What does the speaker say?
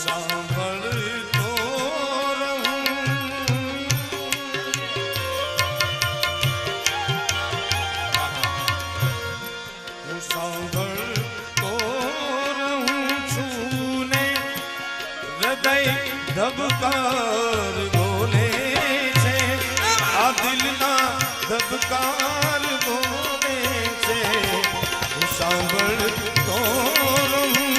સાંભળતો રહું હું સાંભળતો રહું છું ને હૃદય ધબકાર બોલે છે આ દિલના ધબકાર બોલે છે હું સાંભળતો